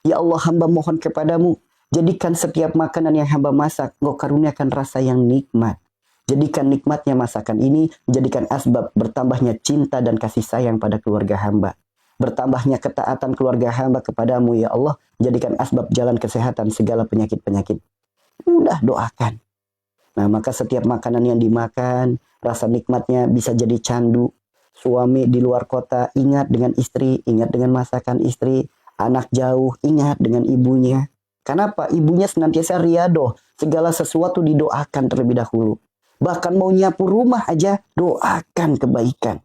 Ya Allah, hamba mohon kepadamu, jadikan setiap makanan yang hamba masak, Engkau karuniakan rasa yang nikmat. Jadikan nikmatnya masakan ini, jadikan asbab bertambahnya cinta dan kasih sayang pada keluarga hamba. Bertambahnya ketaatan keluarga hamba kepadamu, ya Allah. Jadikan asbab jalan kesehatan segala penyakit-penyakit. Udah doakan. Nah, maka setiap makanan yang dimakan, rasa nikmatnya bisa jadi candu. Suami di luar kota, ingat dengan istri, ingat dengan masakan istri. Anak jauh, ingat dengan ibunya. Kenapa? Ibunya senantiasa riadoh. Segala sesuatu didoakan terlebih dahulu. Bahkan mau nyapu rumah aja, doakan kebaikan.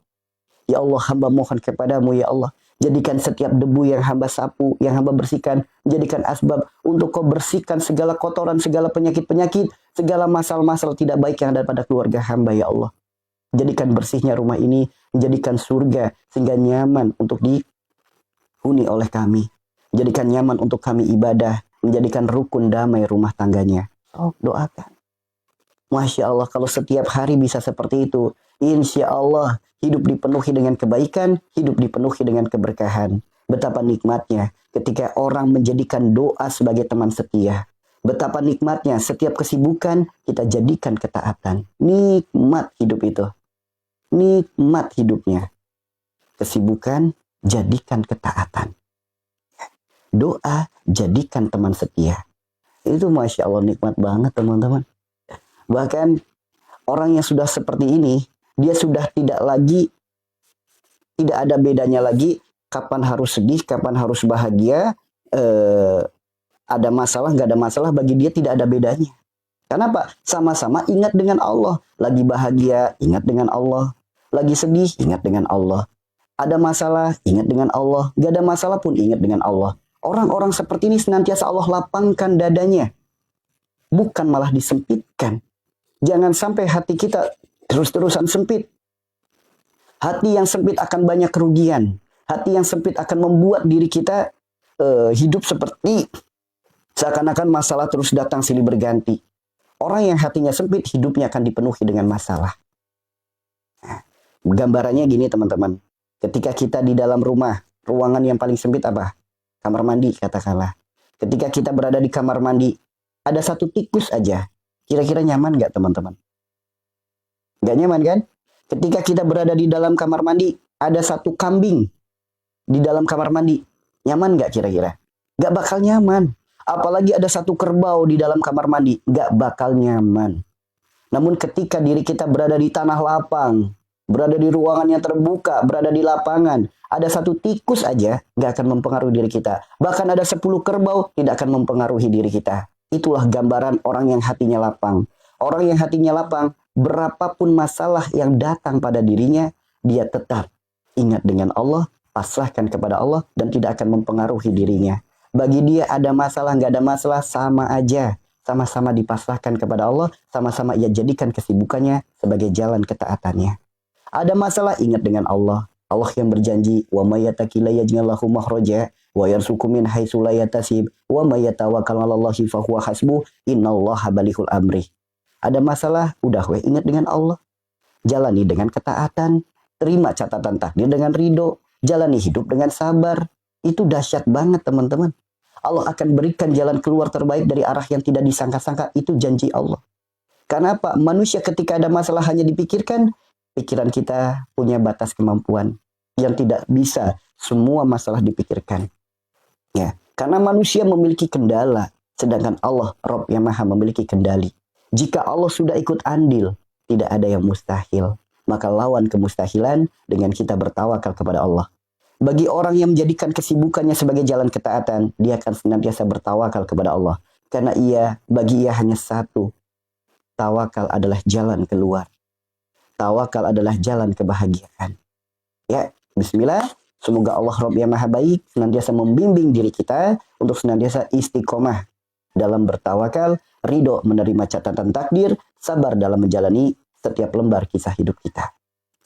Ya Allah, hamba mohon kepadamu, ya Allah. Jadikan setiap debu yang hamba sapu, yang hamba bersihkan, jadikan asbab untuk kau bersihkan segala kotoran, segala penyakit-penyakit, segala masalah-masalah tidak baik yang ada pada keluarga hamba, ya Allah. Jadikan bersihnya rumah ini, menjadikan surga, sehingga nyaman untuk dihuni oleh kami. Jadikan nyaman untuk kami ibadah, menjadikan rukun damai rumah tangganya. Oh, doakan. Masya Allah, kalau setiap hari bisa seperti itu, insya Allah hidup dipenuhi dengan kebaikan, hidup dipenuhi dengan keberkahan. Betapa nikmatnya ketika orang menjadikan doa sebagai teman setia. Betapa nikmatnya setiap kesibukan kita jadikan ketaatan. Nikmat hidup itu. Nikmat hidupnya. Kesibukan jadikan ketaatan. Doa jadikan teman setia. Itu Masya Allah nikmat banget teman-teman. Bahkan orang yang sudah seperti ini, dia sudah tidak ada bedanya lagi kapan harus sedih, kapan harus bahagia, ada masalah, nggak ada masalah, bagi dia tidak ada bedanya. Kenapa? Sama-sama ingat dengan Allah. Lagi bahagia, ingat dengan Allah. Lagi sedih, ingat dengan Allah. Ada masalah, ingat dengan Allah. Nggak ada masalah pun ingat dengan Allah. Orang-orang seperti ini senantiasa Allah lapangkan dadanya. Bukan malah disempitkan. Jangan sampai hati kita terus-terusan sempit. Hati yang sempit akan banyak kerugian. Hati yang sempit akan membuat diri kita hidup seperti seakan-akan masalah terus datang silih berganti. Orang yang hatinya sempit, hidupnya akan dipenuhi dengan masalah. Nah, gambarannya gini teman-teman. Ketika kita di dalam rumah, ruangan yang paling sempit apa? Kamar mandi katakanlah. Ketika kita berada di kamar mandi, ada satu tikus aja. Kira-kira nyaman nggak teman-teman? Nggak nyaman kan? Ketika kita berada di dalam kamar mandi, ada satu kambing di dalam kamar mandi. Nyaman nggak kira-kira? Nggak bakal nyaman. Apalagi ada satu kerbau di dalam kamar mandi. Nggak bakal nyaman. Namun ketika diri kita berada di tanah lapang, berada di ruangan yang terbuka, berada di lapangan, ada satu tikus aja nggak akan mempengaruhi diri kita. Bahkan ada 10 kerbau tidak akan mempengaruhi diri kita. Itulah gambaran orang yang hatinya lapang. Orang yang hatinya lapang, berapapun masalah yang datang pada dirinya, dia tetap ingat dengan Allah, pasrahkan kepada Allah, dan tidak akan mempengaruhi dirinya. Bagi dia ada masalah, nggak ada masalah, sama aja. Sama-sama dipasrahkan kepada Allah, sama-sama ia jadikan kesibukannya sebagai jalan ketaatannya. Ada masalah, ingat dengan Allah. Allah yang berjanji, wa may yattaqi la yaj'al lahu makhraja wa yarzuqhu min haitsu la yahtasib wa may yatawakkal 'alallahi fa huwa hasbuh innallaha balighul amri. Ada masalah, udah ingat dengan Allah. Jalani dengan ketaatan, terima catatan takdir dengan ridho, jalani hidup dengan sabar. Itu dahsyat banget teman-teman. Allah akan berikan jalan keluar terbaik dari arah yang tidak disangka-sangka, itu janji Allah. Karena apa? Manusia ketika ada masalah hanya dipikirkan, pikiran kita punya batas kemampuan yang tidak bisa semua masalah dipikirkan. Ya, karena manusia memiliki kendala, sedangkan Allah, Rabb yang Maha memiliki kendali. Jika Allah sudah ikut andil, tidak ada yang mustahil. Maka lawan kemustahilan dengan kita bertawakal kepada Allah. Bagi orang yang menjadikan kesibukannya sebagai jalan ketaatan, dia akan senantiasa bertawakal kepada Allah. Karena bagi ia hanya satu. Tawakal adalah jalan keluar. Tawakal adalah jalan kebahagiaan. Ya, bismillah. Semoga Allah Rabb yang Maha Baik senantiasa membimbing diri kita untuk senantiasa istiqomah dalam bertawakal, ridho menerima catatan takdir, sabar dalam menjalani setiap lembar kisah hidup kita.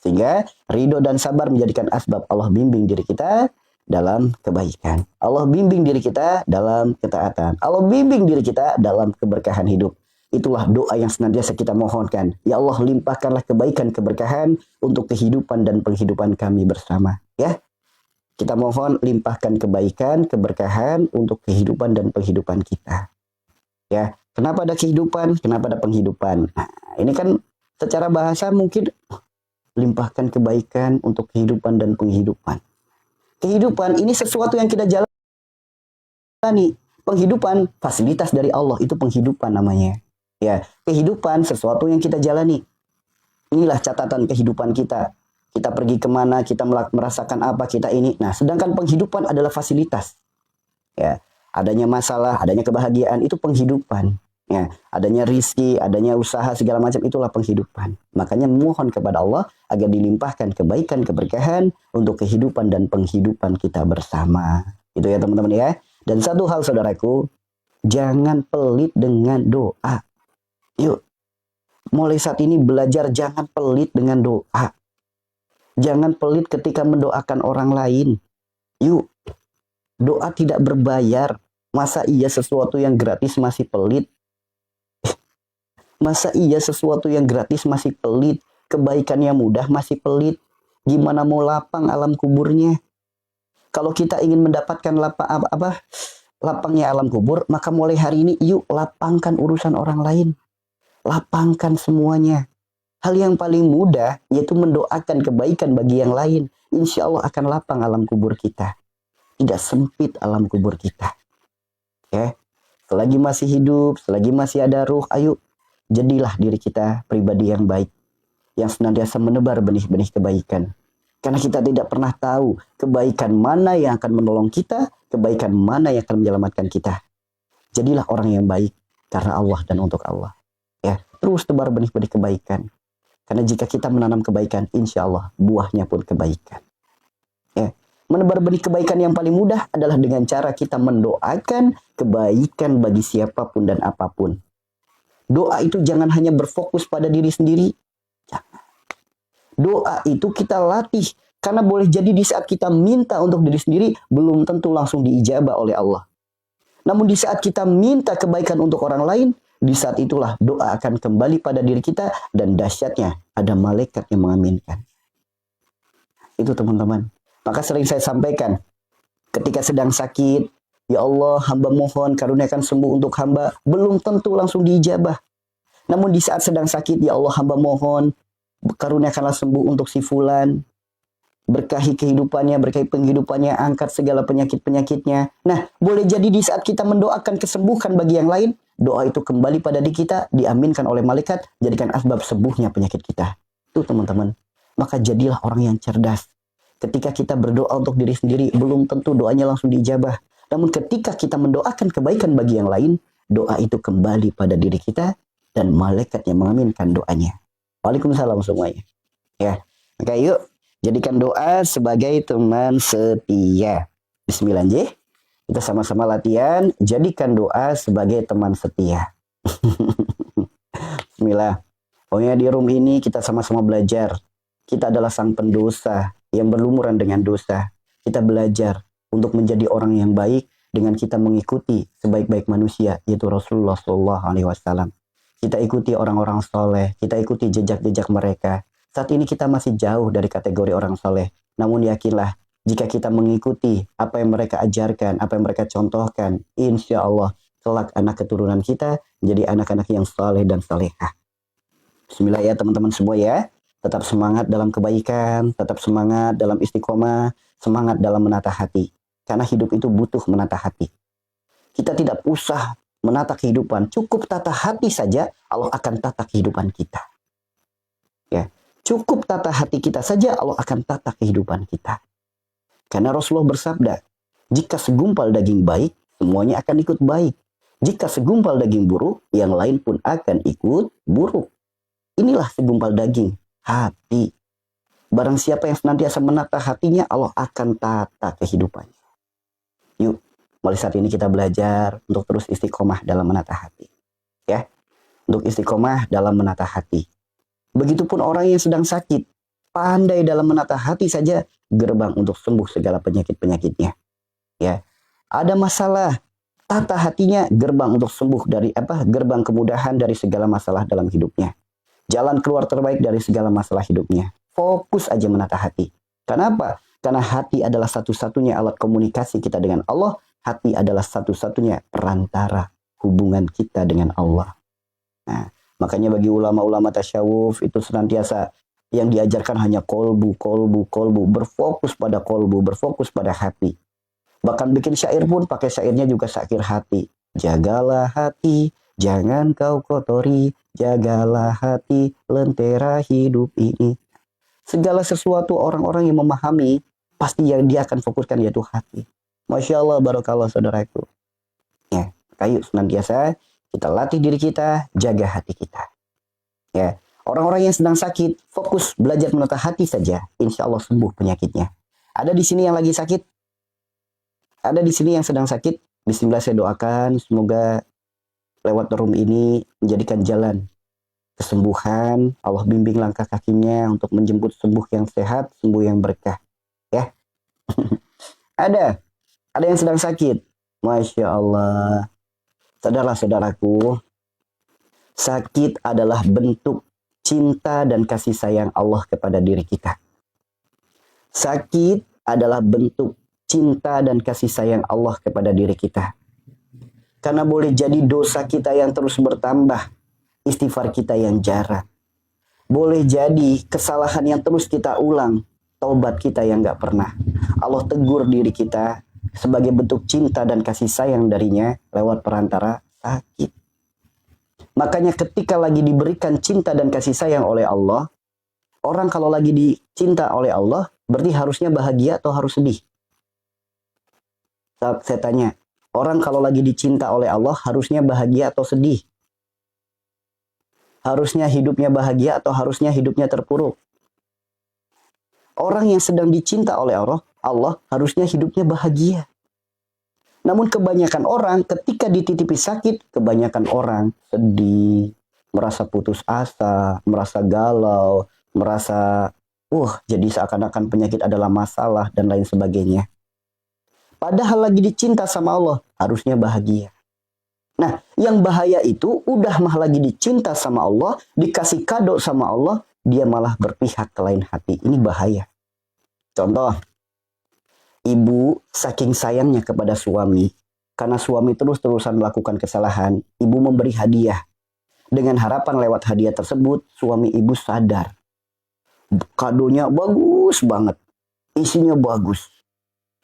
Sehingga ridho dan sabar menjadikan asbab Allah bimbing diri kita dalam kebaikan. Allah bimbing diri kita dalam ketaatan. Allah bimbing diri kita dalam keberkahan hidup. Itulah doa yang senantiasa kita mohonkan. Ya Allah, limpahkanlah kebaikan keberkahan untuk kehidupan dan penghidupan kami bersama. Ya, Kita mohon limpahkan kebaikan, keberkahan untuk kehidupan dan penghidupan kita. Ya, kenapa ada kehidupan? Kenapa ada penghidupan? Nah, ini kan secara bahasa mungkin limpahkan kebaikan untuk kehidupan dan penghidupan. Kehidupan ini sesuatu yang kita jalani. Penghidupan fasilitas dari Allah, itu penghidupan namanya. Ya, kehidupan sesuatu yang kita jalani. Inilah catatan kehidupan kita. Kita pergi kemana, kita merasakan apa, kita ini. Nah, sedangkan penghidupan adalah fasilitas. Ya, adanya masalah, adanya kebahagiaan, itu penghidupan. Ya, adanya rizki, adanya usaha, segala macam, itulah penghidupan. Makanya mohon kepada Allah agar dilimpahkan kebaikan, keberkahan untuk kehidupan dan penghidupan kita bersama. Itu ya teman-teman ya. Dan satu hal saudaraku, jangan pelit dengan doa. Yuk, mulai saat ini belajar jangan pelit dengan doa. Jangan pelit ketika mendoakan orang lain. Yuk, doa tidak berbayar. Masa iya sesuatu yang gratis masih pelit? Masa iya sesuatu yang gratis masih pelit? Kebaikan yang mudah masih pelit? Gimana mau lapang alam kuburnya? Kalau kita ingin mendapatkan lapangnya alam kubur, maka mulai hari ini yuk lapangkan urusan orang lain. Lapangkan semuanya. Hal yang paling mudah yaitu mendoakan kebaikan bagi yang lain. Insya Allah akan lapang alam kubur kita. Tidak sempit alam kubur kita. Ya, selagi masih hidup, selagi masih ada ruh, ayo jadilah diri kita pribadi yang baik, yang senantiasa menebar benih-benih kebaikan. Karena kita tidak pernah tahu kebaikan mana yang akan menolong kita, kebaikan mana yang akan menyelamatkan kita. Jadilah orang yang baik karena Allah dan untuk Allah. Ya, terus tebar benih-benih kebaikan. Karena jika kita menanam kebaikan, insya Allah buahnya pun kebaikan. Ya, menebar benih kebaikan yang paling mudah adalah dengan cara kita mendoakan kebaikan bagi siapapun dan apapun. Doa itu jangan hanya berfokus pada diri sendiri. Jangan. Doa itu kita latih. Karena boleh jadi di saat kita minta untuk diri sendiri, belum tentu langsung diijabah oleh Allah. Namun di saat kita minta kebaikan untuk orang lain, di saat itulah doa akan kembali pada diri kita. Dan dahsyatnya ada malaikat yang mengaminkan. Itu teman-teman. Maka sering saya sampaikan, ketika sedang sakit, ya Allah, hamba mohon karuniakan sembuh untuk hamba. Belum tentu langsung diijabah. Namun di saat sedang sakit, ya Allah, hamba mohon karuniakanlah sembuh untuk si fulan. Berkahi kehidupannya, berkahi penghidupannya, angkat segala penyakit-penyakitnya. Nah, boleh jadi di saat kita mendoakan kesembuhan bagi yang lain, doa itu kembali pada diri kita, diaminkan oleh malaikat, jadikan asbab sembuhnya penyakit kita. Itu teman-teman. Maka jadilah orang yang cerdas. Ketika kita berdoa untuk diri sendiri, belum tentu doanya langsung diijabah. Namun ketika kita mendoakan kebaikan bagi yang lain, doa itu kembali pada diri kita, dan malaikat yang mengaminkan doanya. Waalaikumsalam semuanya. Ya, maka yuk jadikan doa sebagai teman setia. Bismillah, kita sama-sama latihan. Jadikan doa sebagai teman setia. Bismillah. Pokoknya di room ini kita sama-sama belajar. Kita adalah sang pendosa yang berlumuran dengan dosa. Kita belajar untuk menjadi orang yang baik dengan kita mengikuti sebaik-baik manusia, yaitu Rasulullah SAW. Kita ikuti orang-orang soleh, kita ikuti jejak-jejak mereka. Saat ini kita masih jauh dari kategori orang soleh. Namun yakinlah, jika kita mengikuti apa yang mereka ajarkan, apa yang mereka contohkan, insya Allah, kelak anak keturunan kita menjadi anak-anak yang soleh dan solehah. Bismillah ya teman-teman semua ya. Tetap semangat dalam kebaikan, tetap semangat dalam istiqomah, semangat dalam menata hati. Karena hidup itu butuh menata hati. Kita tidak usah menata kehidupan, cukup tata hati saja, Allah akan tata kehidupan kita. Ya, cukup tata hati kita saja, Allah akan tata kehidupan kita. Karena Rasulullah bersabda, jika segumpal daging baik, semuanya akan ikut baik. Jika segumpal daging buruk, yang lain pun akan ikut buruk. Inilah segumpal daging, hati. Barang siapa yang senantiasa menata hatinya, Allah akan tata kehidupannya. Yuk, mulai saat ini kita belajar untuk terus istiqomah dalam menata hati. Ya, untuk istiqomah dalam menata hati. Begitupun orang yang sedang sakit, pandai dalam menata hati saja, gerbang untuk sembuh segala penyakit-penyakitnya. Ya, ada masalah, tata hatinya, gerbang untuk sembuh dari gerbang kemudahan dari segala masalah dalam hidupnya. Jalan keluar terbaik dari segala masalah hidupnya. Fokus aja menata hati. Kenapa? Karena hati adalah satu-satunya alat komunikasi kita dengan Allah. Hati adalah satu-satunya perantara hubungan kita dengan Allah. Nah, makanya bagi ulama-ulama tasyawuf itu senantiasa yang diajarkan hanya kolbu, kolbu, kolbu. Berfokus pada kolbu, berfokus pada hati. Bahkan bikin syair pun pakai syairnya juga syair hati. Jagalah hati, jangan kau kotori. Jagalah hati, lentera hidup ini. Segala sesuatu orang-orang yang memahami, pasti yang dia akan fokuskan yaitu hati. Masya Allah, barakallah saudaraku. Ya, kayu senantiasa kita latih diri kita, jaga hati kita. Ya, orang-orang yang sedang sakit, fokus belajar menata hati saja. Insya Allah sembuh penyakitnya. Ada di sini yang lagi sakit? Ada di sini yang sedang sakit? Bismillah saya doakan, semoga lewat room ini menjadikan jalan kesembuhan. Allah bimbing langkah kakinya untuk menjemput sembuh yang sehat, sembuh yang berkah. Ya, ada yang sedang sakit. Masya Allah. Saudara-saudaraku, sakit adalah bentuk cinta dan kasih sayang Allah kepada diri kita. Sakit adalah bentuk cinta dan kasih sayang Allah kepada diri kita. Karena boleh jadi dosa kita yang terus bertambah, istighfar kita yang jarang. Boleh jadi kesalahan yang terus kita ulang, taubat kita yang gak pernah. Allah tegur diri kita sebagai bentuk cinta dan kasih sayang darinya lewat perantara sakit. Makanya ketika lagi diberikan cinta dan kasih sayang oleh Allah, orang kalau lagi dicinta oleh Allah, berarti harusnya bahagia atau harus sedih? Saya tanya, orang kalau lagi dicinta oleh Allah, harusnya bahagia atau sedih? Harusnya hidupnya bahagia atau harusnya hidupnya terpuruk? Orang yang sedang dicinta oleh Allah harusnya hidupnya bahagia. Namun kebanyakan orang ketika dititipi sakit, kebanyakan orang sedih, merasa putus asa, merasa galau, merasa jadi seakan-akan penyakit adalah masalah dan lain sebagainya. Padahal lagi dicinta sama Allah, harusnya bahagia. Nah, yang bahaya itu udah mah lagi dicinta sama Allah, dikasih kado sama Allah, dia malah berpihak ke lain hati. Ini bahaya. Contoh, ibu saking sayangnya kepada suami, karena suami terus-terusan melakukan kesalahan, ibu memberi hadiah. Dengan harapan lewat hadiah tersebut, suami ibu sadar. Kadonya bagus banget, isinya bagus.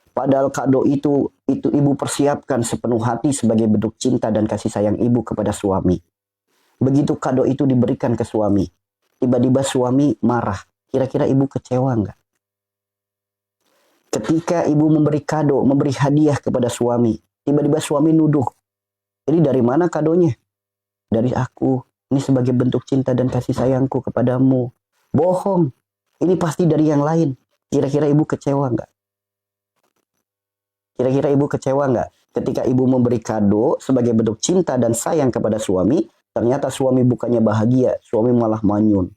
Padahal kado itu ibu persiapkan sepenuh hati sebagai bentuk cinta dan kasih sayang ibu kepada suami. Begitu kado itu diberikan ke suami, tiba-tiba suami marah. Kira-kira ibu kecewa nggak? Ketika ibu memberi kado, memberi hadiah kepada suami, tiba-tiba suami nuduh. Ini dari mana kadonya? Dari aku. Ini sebagai bentuk cinta dan kasih sayangku kepadamu. Bohong. Ini pasti dari yang lain. Kira-kira ibu kecewa nggak? Kira-kira ibu kecewa nggak? Ketika ibu memberi kado sebagai bentuk cinta dan sayang kepada suami, ternyata suami bukannya bahagia, suami malah manyun.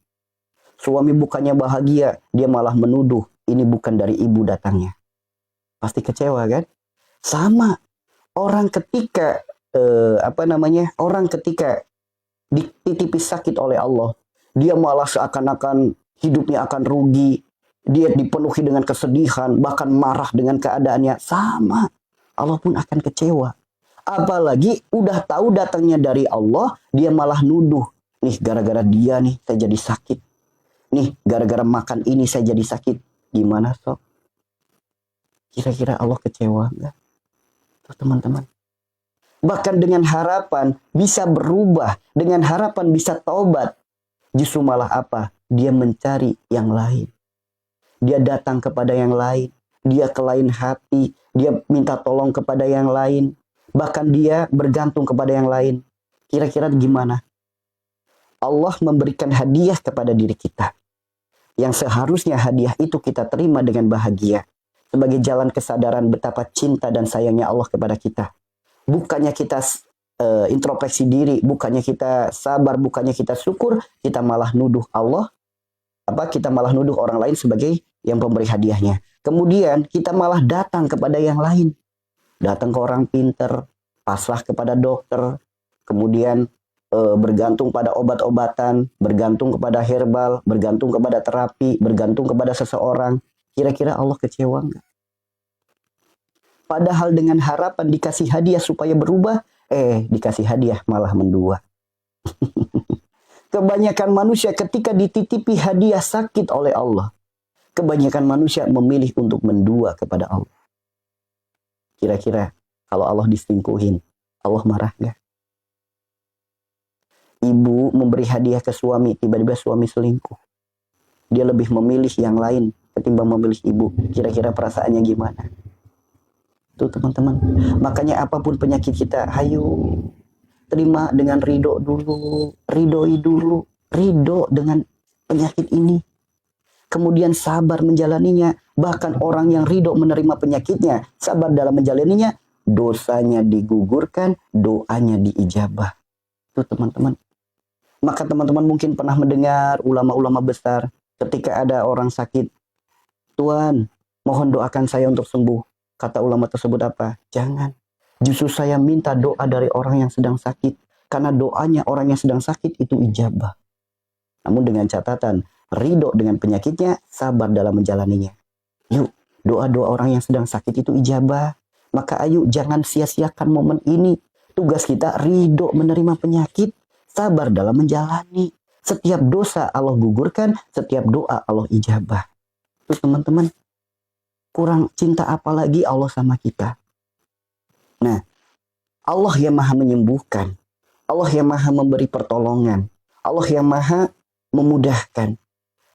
Suami bukannya bahagia, dia malah menuduh. Ini bukan dari ibu datangnya. Pasti kecewa kan? Sama. Orang ketika orang ketika dititipi sakit oleh Allah, dia malah seakan-akan hidupnya akan rugi. Dia dipenuhi dengan kesedihan, bahkan marah dengan keadaannya. Sama. Allah pun akan kecewa. Apalagi udah tahu datangnya dari Allah, dia malah nuduh. Nih gara-gara dia nih saya jadi sakit. Nih gara-gara makan ini saya jadi sakit. Gimana sok? Kira-kira Allah kecewa enggak? Tuh teman-teman. Bahkan dengan harapan bisa berubah. Dengan harapan bisa taubat. Justru malah apa? Dia mencari yang lain. Dia datang kepada yang lain. Dia ke lain hati. Dia minta tolong kepada yang lain. Bahkan dia bergantung kepada yang lain. Kira-kira gimana? Allah memberikan hadiah kepada diri kita. Yang seharusnya hadiah itu kita terima dengan bahagia. Sebagai jalan kesadaran betapa cinta dan sayangnya Allah kepada kita. Bukannya kita introspeksi diri. Bukannya kita sabar. Bukannya kita syukur. Kita malah nuduh Allah. Kita malah nuduh orang lain sebagai yang pemberi hadiahnya. Kemudian kita malah datang kepada yang lain. Datang ke orang pinter, pasrah kepada dokter, kemudian bergantung pada obat-obatan, bergantung kepada herbal, bergantung kepada terapi, bergantung kepada seseorang. Kira-kira Allah kecewa nggak? Padahal dengan harapan dikasih hadiah supaya berubah, dikasih hadiah malah mendua. Kebanyakan manusia ketika dititipi hadiah sakit oleh Allah, kebanyakan manusia memilih untuk mendua kepada Allah. Kira-kira kalau Allah diselingkuhin, Allah marah nggak? Ibu memberi hadiah ke suami, tiba-tiba suami selingkuh. Dia lebih memilih yang lain ketimbang memilih ibu. Kira-kira perasaannya gimana? Tuh teman-teman. Makanya apapun penyakit kita, ayo terima dengan ridho dulu. Ridhoi dulu. Ridho dengan penyakit ini. Kemudian sabar menjalaninya. Bahkan orang yang ridho menerima penyakitnya, sabar dalam menjalaninya, dosanya digugurkan, doanya diijabah. Tuh teman-teman. Maka teman-teman mungkin pernah mendengar ulama-ulama besar ketika ada orang sakit, Tuhan, mohon doakan saya untuk sembuh. Kata ulama tersebut apa? Jangan. Justru saya minta doa dari orang yang sedang sakit. Karena doanya orang yang sedang sakit itu ijabah. Namun dengan catatan, ridho dengan penyakitnya, sabar dalam menjalaninya. Yuk, doa-doa orang yang sedang sakit itu ijabah. Maka ayo jangan sia-siakan momen ini. Tugas kita ridho menerima penyakit, sabar dalam menjalani. Setiap dosa Allah gugurkan, setiap doa Allah ijabah. Terus teman-teman, kurang cinta apa lagi Allah sama kita? Nah, Allah yang maha menyembuhkan. Allah yang maha memberi pertolongan. Allah yang maha memudahkan.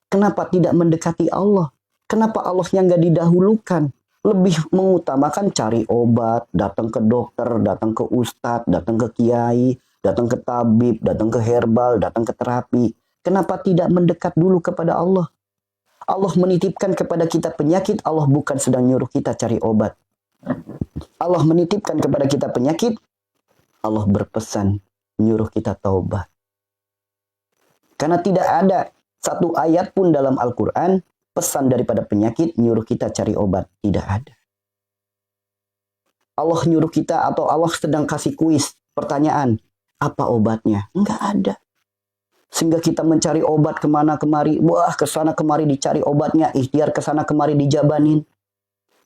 Kenapa tidak mendekati Allah? Kenapa Allah yang gak didahulukan? Lebih mengutamakan cari obat, datang ke dokter, datang ke ustadz, datang ke kiai, datang ke tabib, datang ke herbal, datang ke terapi. Kenapa tidak mendekat dulu kepada Allah? Allah menitipkan kepada kita penyakit, Allah bukan sedang nyuruh kita cari obat. Allah menitipkan kepada kita penyakit, Allah berpesan nyuruh kita taubat. Karena tidak ada satu ayat pun dalam Al-Quran pesan daripada penyakit nyuruh kita cari obat. Tidak ada. Allah nyuruh kita atau Allah sedang kasih kuis, pertanyaan, apa obatnya? Enggak ada. Sehingga kita mencari obat kemana kemari. Wah, kesana kemari dicari obatnya. Ikhtiar kesana kemari dijabanin.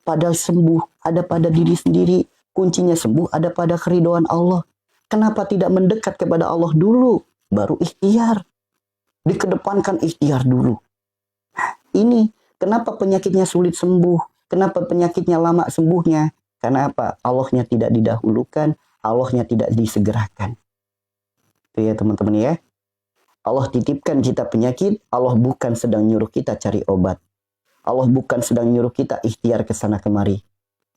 Padahal sembuh ada pada diri sendiri. Kuncinya sembuh ada pada keridhaan Allah. Kenapa tidak mendekat kepada Allah dulu? Baru ikhtiar. Dikedepankan ikhtiar dulu. Ini kenapa penyakitnya sulit sembuh. Kenapa penyakitnya lama sembuhnya. Karena apa? Allahnya tidak didahulukan. Allahnya tidak disegerakan. Itu ya teman-teman ya. Allah titipkan kita penyakit, Allah bukan sedang nyuruh kita cari obat. Allah bukan sedang nyuruh kita ikhtiar ke sana kemari.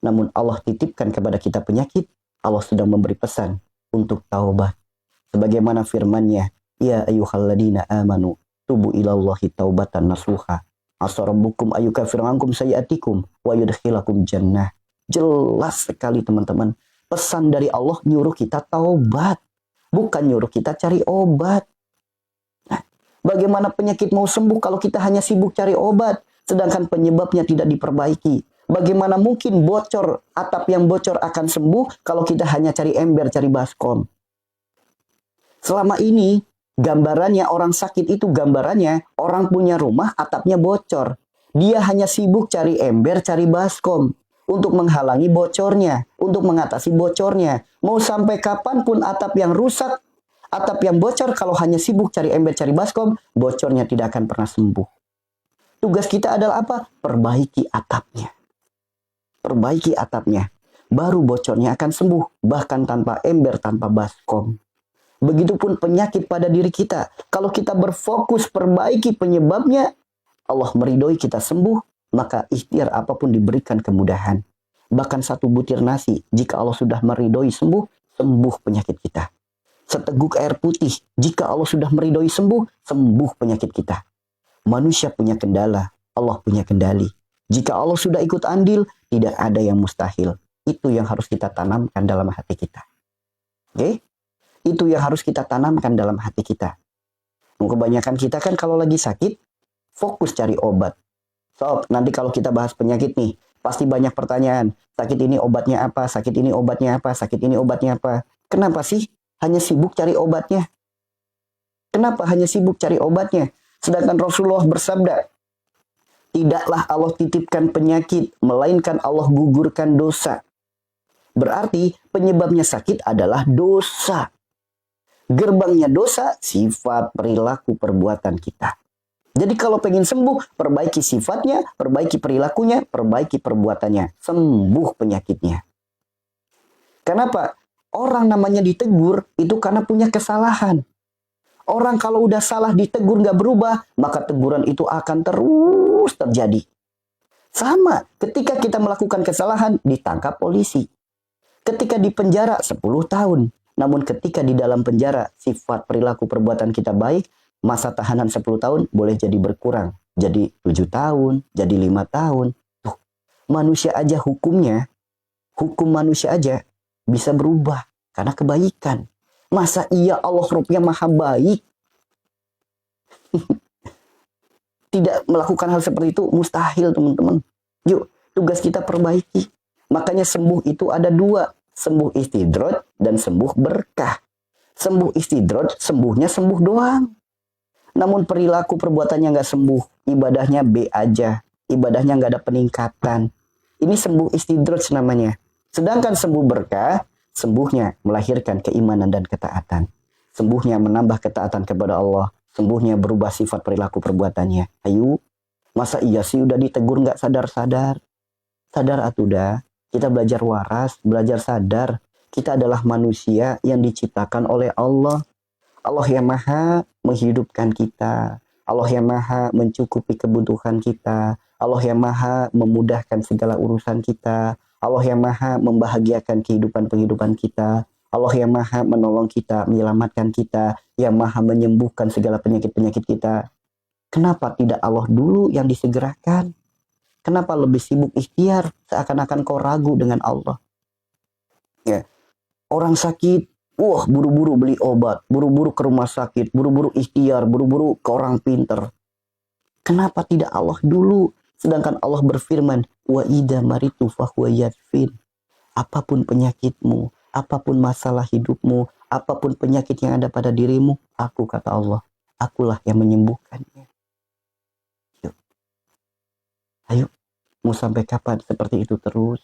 Namun Allah titipkan kepada kita penyakit, Allah sedang memberi pesan untuk taubat. Sebagaimana firman-Nya, ya ayyuhalladzina amanu tubu ilallahi taubatan nasuha. Asa rabbukum ayyukafir ankum sayiatikum wa yudkhilakum jannah. Jelas sekali teman-teman. Pesan dari Allah nyuruh kita taubat, bukan nyuruh kita cari obat. Bagaimana penyakit mau sembuh kalau kita hanya sibuk cari obat, sedangkan penyebabnya tidak diperbaiki? Bagaimana mungkin bocor, atap yang bocor akan sembuh kalau kita hanya cari ember, cari baskom? Selama ini, gambarannya orang sakit itu gambarannya orang punya rumah, atapnya bocor. Dia hanya sibuk cari ember, cari baskom untuk menghalangi bocornya, untuk mengatasi bocornya. Mau sampai kapanpun atap yang rusak, atap yang bocor, kalau hanya sibuk cari ember, cari baskom, bocornya tidak akan pernah sembuh. Tugas kita adalah apa? Perbaiki atapnya. Perbaiki atapnya. Baru bocornya akan sembuh. Bahkan tanpa ember, tanpa baskom. Begitupun penyakit pada diri kita. Kalau kita berfokus perbaiki penyebabnya, Allah meridhoi kita sembuh, maka ikhtiar apapun diberikan kemudahan. Bahkan satu butir nasi, jika Allah sudah meridhoi sembuh, sembuh penyakit kita. Seteguk air putih, jika Allah sudah meridhoi sembuh, sembuh penyakit kita. Manusia punya kendala, Allah punya kendali. Jika Allah sudah ikut andil, tidak ada yang mustahil. Itu yang harus kita tanamkan dalam hati kita. Oke? Itu yang harus kita tanamkan dalam hati kita. Kebanyakan kita kan kalau lagi sakit, fokus cari obat. Sob, nanti kalau kita bahas penyakit nih, pasti banyak pertanyaan. Sakit ini obatnya apa? Sakit ini obatnya apa? Sakit ini obatnya apa? Kenapa sih hanya sibuk cari obatnya? Kenapa hanya sibuk cari obatnya? Sedangkan Rasulullah bersabda, Tidaklah Allah titipkan penyakit, melainkan Allah gugurkan dosa. Berarti penyebabnya sakit adalah dosa. Gerbangnya dosa, sifat, perilaku, perbuatan kita. Jadi kalau pengen sembuh, perbaiki sifatnya, perbaiki perilakunya, perbaiki perbuatannya. Sembuh penyakitnya. Kenapa? Orang namanya ditegur itu karena punya kesalahan. Orang kalau udah salah ditegur nggak berubah, maka teguran itu akan terus terjadi. Sama, ketika kita melakukan kesalahan, ditangkap polisi. Ketika di penjara 10 tahun. Namun ketika di dalam penjara, sifat perilaku perbuatan kita baik, masa tahanan 10 tahun boleh jadi berkurang. Jadi 7 tahun, jadi 5 tahun. Tuh, manusia aja hukumnya, hukum manusia aja bisa berubah karena kebaikan. Masa iya Allah Rabbnya maha baik? Tidak melakukan hal seperti itu mustahil, teman-teman. Yuk, tugas kita perbaiki. Makanya sembuh itu ada dua. Sembuh istidroj dan sembuh berkah. Sembuh istidroj, sembuhnya sembuh doang. Namun perilaku perbuatannya nggak sembuh. Ibadahnya B aja. Ibadahnya nggak ada peningkatan. Ini sembuh istidroj namanya. Sedangkan sembuh berkah, sembuhnya melahirkan keimanan dan ketaatan. Sembuhnya menambah ketaatan kepada Allah. Sembuhnya berubah sifat perilaku perbuatannya. Ayo, masa iya sih udah ditegur nggak sadar-sadar? Sadar atuh dah. Kita belajar waras, belajar sadar. Kita adalah manusia yang diciptakan oleh Allah. Allah yang maha menghidupkan kita. Allah yang maha mencukupi kebutuhan kita. Allah yang maha memudahkan segala urusan kita. Allah yang maha membahagiakan kehidupan kita. Allah yang maha menolong kita, menyelamatkan kita. Yang maha menyembuhkan segala penyakit-penyakit kita. Kenapa tidak Allah dulu yang disegerakan? Kenapa lebih sibuk ikhtiar seakan-akan kau ragu dengan Allah? Ya, orang sakit, buru-buru beli obat, buru-buru ke rumah sakit, buru-buru ikhtiar, buru-buru ke orang pinter. Kenapa tidak Allah dulu? Sedangkan Allah berfirman, wa idza maritu fahuwa yashfin. Apapun penyakitmu, apapun masalah hidupmu, apapun penyakit yang ada pada dirimu, aku kata Allah, akulah yang menyembuhkannya. Ayo, mau sampai kapan seperti itu terus?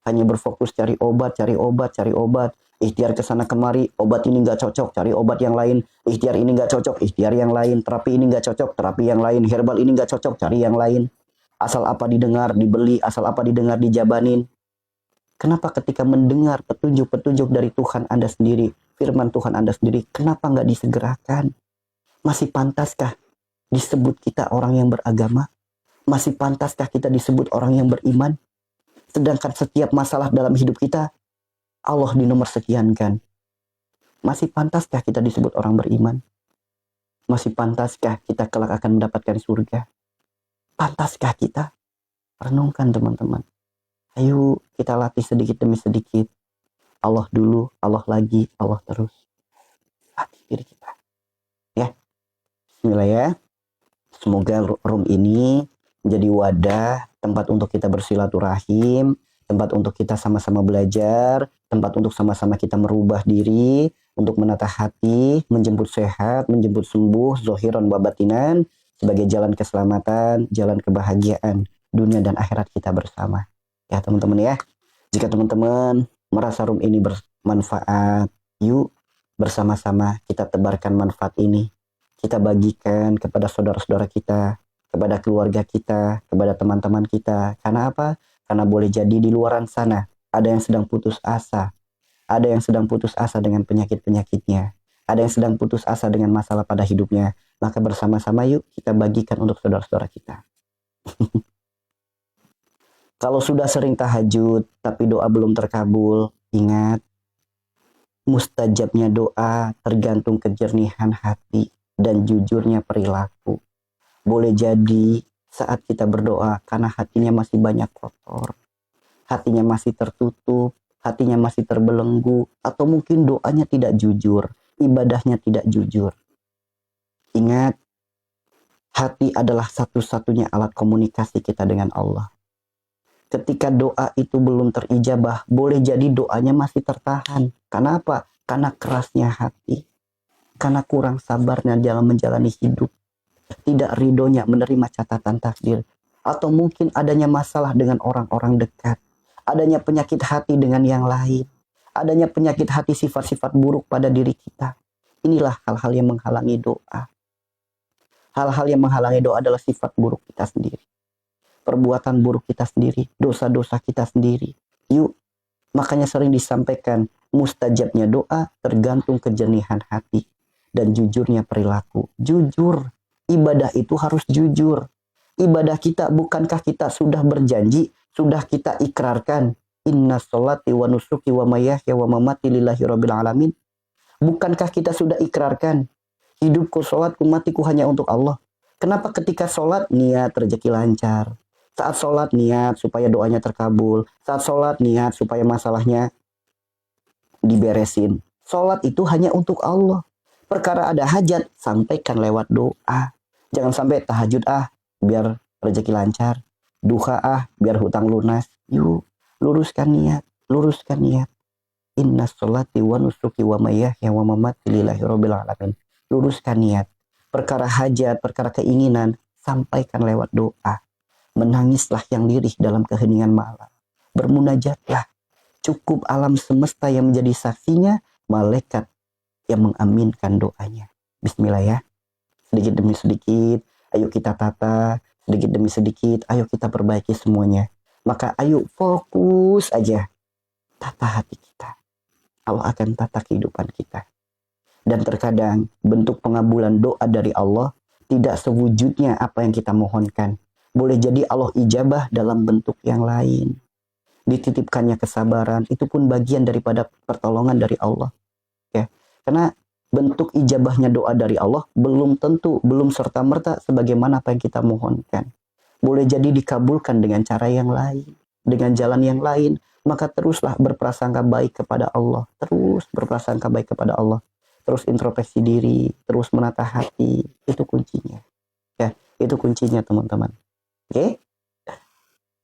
Hanya berfokus cari obat, cari obat, cari obat. Ikhtiar ke sana kemari, obat ini nggak cocok, cari obat yang lain. Ikhtiar ini nggak cocok, ikhtiar yang lain. Terapi ini nggak cocok, terapi yang lain. Herbal ini nggak cocok, cari yang lain. Asal apa didengar, dibeli. Asal apa didengar, dijabanin. Kenapa ketika mendengar petunjuk-petunjuk dari Tuhan Anda sendiri, firman Tuhan Anda sendiri, kenapa nggak disegerakan? Masih pantaskah disebut kita orang yang beragama? Masih pantaskah kita disebut orang yang beriman? Sedangkan setiap masalah dalam hidup kita, Allah di nomor sekian kan. Masih pantaskah kita disebut orang beriman? Masih pantaskah kita kelak akan mendapatkan surga? Pantaskah kita? Renungkan teman-teman. Ayo kita latih sedikit demi sedikit. Allah dulu, Allah lagi, Allah terus. Latih diri kita. Ya, bismillah ya. Semoga room ini menjadi wadah, tempat untuk kita bersilaturahim, tempat untuk kita sama-sama belajar, tempat untuk sama-sama kita merubah diri, untuk menata hati, menjemput sehat, menjemput sembuh, zohiron wa batinan, sebagai jalan keselamatan, jalan kebahagiaan, dunia dan akhirat kita bersama. Ya teman-teman ya, jika teman-teman merasa room ini bermanfaat, yuk bersama-sama kita tebarkan manfaat ini. Kita bagikan kepada saudara-saudara kita, kepada keluarga kita, kepada teman-teman kita. Karena apa? Karena boleh jadi di luaran sana ada yang sedang putus asa. Ada yang sedang putus asa dengan penyakit-penyakitnya. Ada yang sedang putus asa dengan masalah pada hidupnya. Maka bersama-sama yuk kita bagikan untuk saudara-saudara kita. Kalau sudah sering tahajud tapi doa belum terkabul, ingat, mustajabnya doa tergantung kejernihan hati dan jujurnya perilaku. Boleh jadi saat kita berdoa karena hatinya masih banyak kotor, hatinya masih tertutup, hatinya masih terbelenggu, atau mungkin doanya tidak jujur, ibadahnya tidak jujur. Ingat, hati adalah satu-satunya alat komunikasi kita dengan Allah. Ketika doa itu belum terijabah, boleh jadi doanya masih tertahan. Karena apa? Karena kerasnya hati, karena kurang sabarnya dalam menjalani hidup, tidak ridhonya menerima catatan takdir. atau mungkin adanya masalah dengan orang-orang dekat, adanya penyakit hati dengan yang lain, adanya penyakit hati sifat-sifat buruk pada diri kita. Inilah hal-hal yang menghalangi doa. Hal-hal yang menghalangi doa adalah sifat buruk kita sendiri, perbuatan buruk kita sendiri, dosa-dosa kita sendiri. Yuk, makanya sering disampaikan, mustajabnya doa tergantung kejernihan hati dan jujurnya perilaku. Jujur, ibadah itu harus jujur. Ibadah kita, bukankah kita sudah berjanji, sudah kita ikrarkan, inna sholati wa nusuki wa mayahya wa mamati lillahi rabbil alamin. Bukankah kita sudah ikrarkan, hidupku, sholatku, matiku hanya untuk Allah. Kenapa ketika sholat niat rezeki lancar, saat sholat niat supaya doanya terkabul, saat sholat niat supaya masalahnya diberesin. Sholat itu hanya untuk Allah. Perkara ada hajat, sampaikan lewat doa. Jangan sampai tahajud biar rezeki lancar. Duha biar hutang lunas. Yuk, luruskan niat, luruskan niat. Inna sholati wa nusuki wa mayahya wa mamati lillahi rabbil alamin. Luruskan niat. Perkara hajat, perkara keinginan, sampaikan lewat doa. Menangislah yang lirih dalam keheningan malam. Bermunajatlah. Cukup alam semesta yang menjadi saksinya, malaikat yang mengaminkan doanya. Bismillah ya. Sedikit demi sedikit, ayo kita tata. Sedikit demi sedikit, ayo kita perbaiki semuanya. Maka ayo fokus aja. Tata hati kita. Allah akan tata kehidupan kita. Dan terkadang bentuk pengabulan doa dari Allah tidak sewujudnya apa yang kita mohonkan. Boleh jadi Allah ijabah dalam bentuk yang lain. Dititipkannya kesabaran, itu pun bagian daripada pertolongan dari Allah. Ya, karena bentuk ijabahnya doa dari Allah belum tentu, belum serta-merta sebagaimana apa yang kita mohonkan. Boleh jadi dikabulkan dengan cara yang lain, dengan jalan yang lain. Maka teruslah berprasangka baik kepada Allah. Terus berprasangka baik kepada Allah. Terus introspeksi diri, terus menata hati. Itu kuncinya. Ya, itu kuncinya teman-teman. Oke?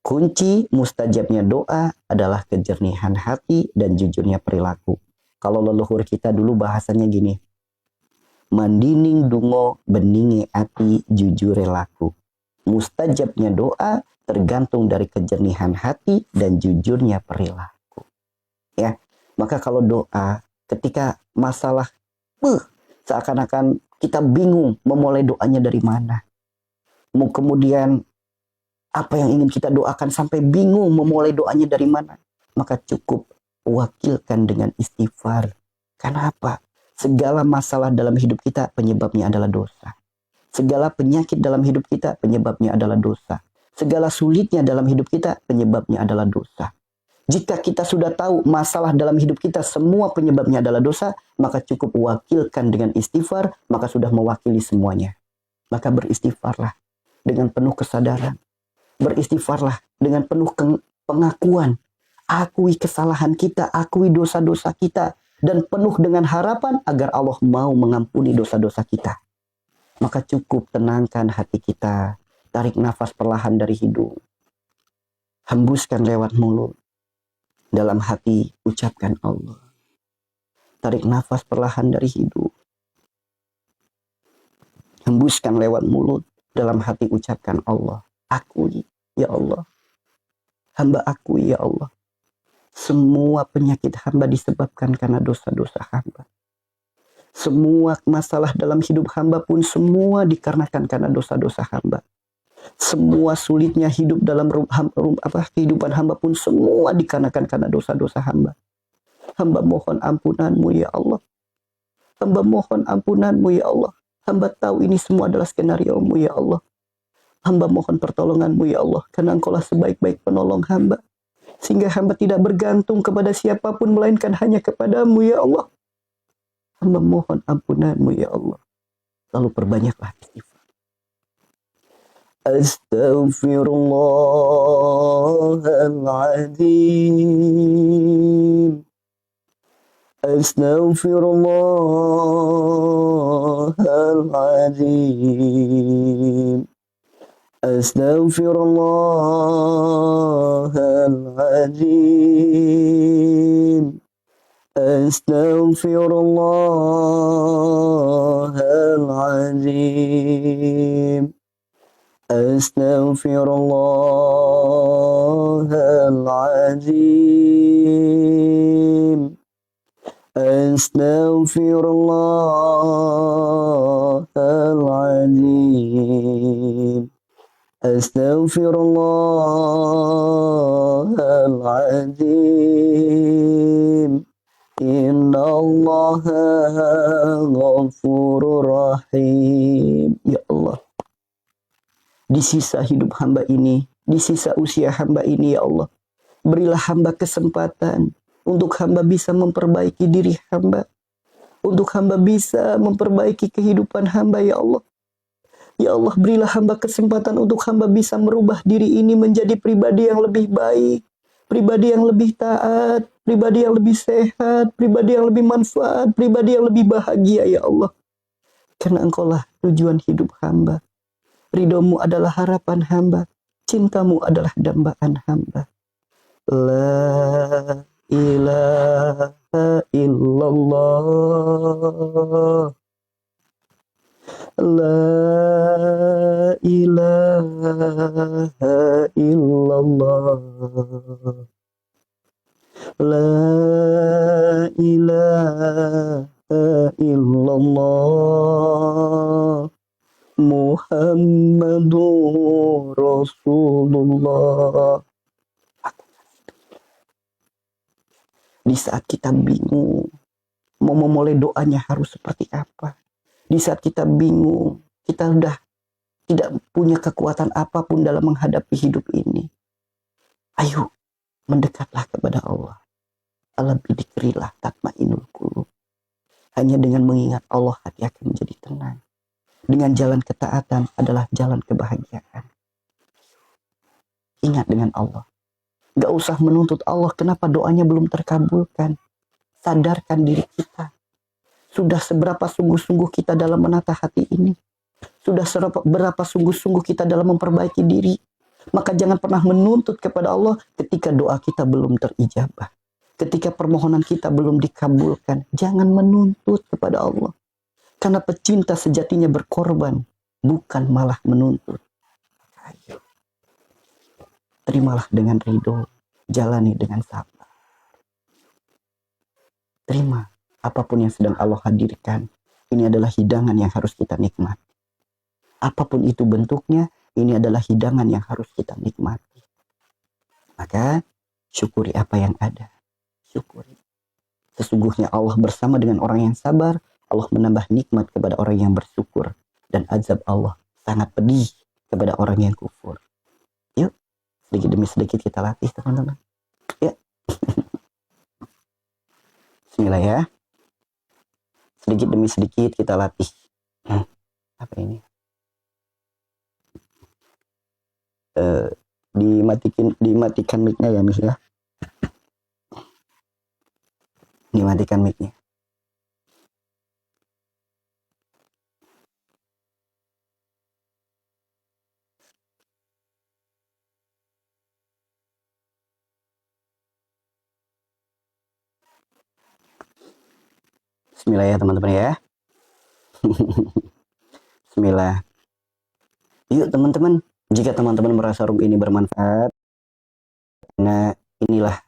Kunci mustajabnya doa adalah kejernihan hati dan jujurnya perilaku. Kalau leluhur kita dulu bahasanya gini. Mandining dungo beninge ati jujure laku. Mustajabnya doa tergantung dari kejernihan hati dan jujurnya perilaku. Ya, maka kalau doa ketika masalah seakan-akan kita bingung memulai doanya dari mana. Kemudian apa yang ingin kita doakan sampai bingung memulai doanya dari mana. Maka cukup wakilkan dengan istighfar. Karena apa? Segala masalah dalam hidup kita penyebabnya adalah dosa. Segala penyakit dalam hidup kita penyebabnya adalah dosa. Segala sulitnya dalam hidup kita penyebabnya adalah dosa. Jika kita sudah tahu masalah dalam hidup kita semua penyebabnya adalah dosa, maka cukup wakilkan dengan istighfar, maka sudah mewakili semuanya. Maka beristighfarlah dengan penuh kesadaran. Beristighfarlah dengan penuh pengakuan. Akui kesalahan kita, akui dosa-dosa kita, dan penuh dengan harapan agar Allah mau mengampuni dosa-dosa kita. Maka cukup tenangkan hati kita. Tarik nafas perlahan dari hidung. Hembuskan lewat mulut. Dalam hati ucapkan Allah. Tarik nafas perlahan dari hidung. Hembuskan lewat mulut. Dalam hati ucapkan Allah. Akui, ya Allah. Hamba akui, ya Allah. Semua penyakit hamba disebabkan karena dosa-dosa hamba. Semua masalah dalam hidup hamba pun semua dikarenakan karena dosa-dosa hamba. Semua sulitnya hidup dalam kehidupan hamba pun semua dikarenakan karena dosa-dosa hamba. Hamba mohon ampunanmu ya Allah. Hamba mohon ampunanmu ya Allah. Hamba tahu ini semua adalah skenario-mu ya Allah. Hamba mohon pertolonganmu ya Allah. Karena engkaulah sebaik-baik penolong hamba. Sehingga hamba tidak bergantung kepada siapapun melainkan hanya kepadamu ya Allah. Hamba mohon ampunanmu ya Allah. Lalu perbanyaklah istighfar. Astaghfirullahaladzim. Astaghfirullahaladzim. Astaghfirullahaladzim. Astaghfirullahaladzim. Astaghfirullahaladzim. Astaghfirullahaladzim. Astaghfirullahaladzim. Innallaha ghafurur rahim. Ya Allah, di sisa hidup hamba ini, di sisa usia hamba ini, ya Allah, berilah hamba kesempatan untuk hamba bisa memperbaiki diri hamba, untuk hamba bisa memperbaiki kehidupan hamba, ya Allah. Ya Allah, berilah hamba kesempatan untuk hamba bisa merubah diri ini menjadi pribadi yang lebih baik, pribadi yang lebih taat, pribadi yang lebih sehat, pribadi yang lebih manfaat, pribadi yang lebih bahagia, ya Allah. Karena Engkaulah tujuan hidup hamba. Ridhomu adalah harapan hamba. Cintamu adalah dambaan hamba. La ilaha illallah. La ilaha illallah. La ilaha illallah. Muhammadur Rasulullah. Di saat kita bingung mau memulai doanya harus seperti apa, di saat kita bingung, kita sudah tidak punya kekuatan apapun dalam menghadapi hidup ini, ayo mendekatlah kepada Allah. Ala bidzikrillah tatmainul qulub. Hanya dengan mengingat Allah hati akan menjadi tenang. Dengan jalan ketaatan adalah jalan kebahagiaan. Ingat dengan Allah. Gak usah menuntut Allah kenapa doanya belum terkabulkan. Sadarkan diri kita. Sudah seberapa sungguh-sungguh kita dalam menata hati ini. Sudah seberapa sungguh-sungguh kita dalam memperbaiki diri. Maka jangan pernah menuntut kepada Allah ketika doa kita belum terijabah. Ketika permohonan kita belum dikabulkan. Jangan menuntut kepada Allah. Karena pecinta sejatinya berkorban, bukan malah menuntut. Ayo. Terimalah dengan ridho, jalani dengan sabar. Terima apapun yang sedang Allah hadirkan. Ini adalah hidangan yang harus kita nikmati. Apapun itu bentuknya, ini adalah hidangan yang harus kita nikmati. Maka syukuri apa yang ada. Syukuri. Sesungguhnya Allah bersama dengan orang yang sabar. Allah menambah nikmat kepada orang yang bersyukur. Dan azab Allah sangat pedih kepada orang yang kufur. Yuk, sedikit demi sedikit kita latih, teman-teman. Ya. Bismillah ya. Sedikit demi sedikit kita latih. Apa ini? Dimatikan mic-nya ya, Miss ya. Dimatikan mic-nya. Bismillah ya teman-teman ya. Bismillah. Yuk teman-teman, jika teman-teman merasa room ini bermanfaat, karena inilah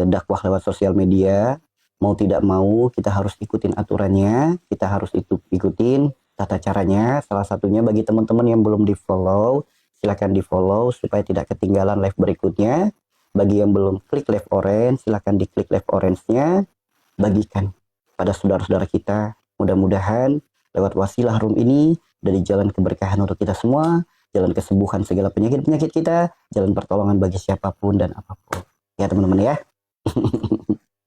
dakwah lewat sosial media, mau tidak mau kita harus ikutin aturannya, kita harus ikutin tata caranya. Salah satunya bagi teman-teman yang belum di follow, silakan di follow supaya tidak ketinggalan live berikutnya. Bagi yang belum klik live orange, silakan diklik live orange-nya, bagikan pada saudara-saudara kita. Mudah-mudahan lewat wasilah room ini dari jalan keberkahan untuk kita semua, jalan kesembuhan segala penyakit-penyakit kita, jalan pertolongan bagi siapapun dan apapun. Ya teman-teman ya.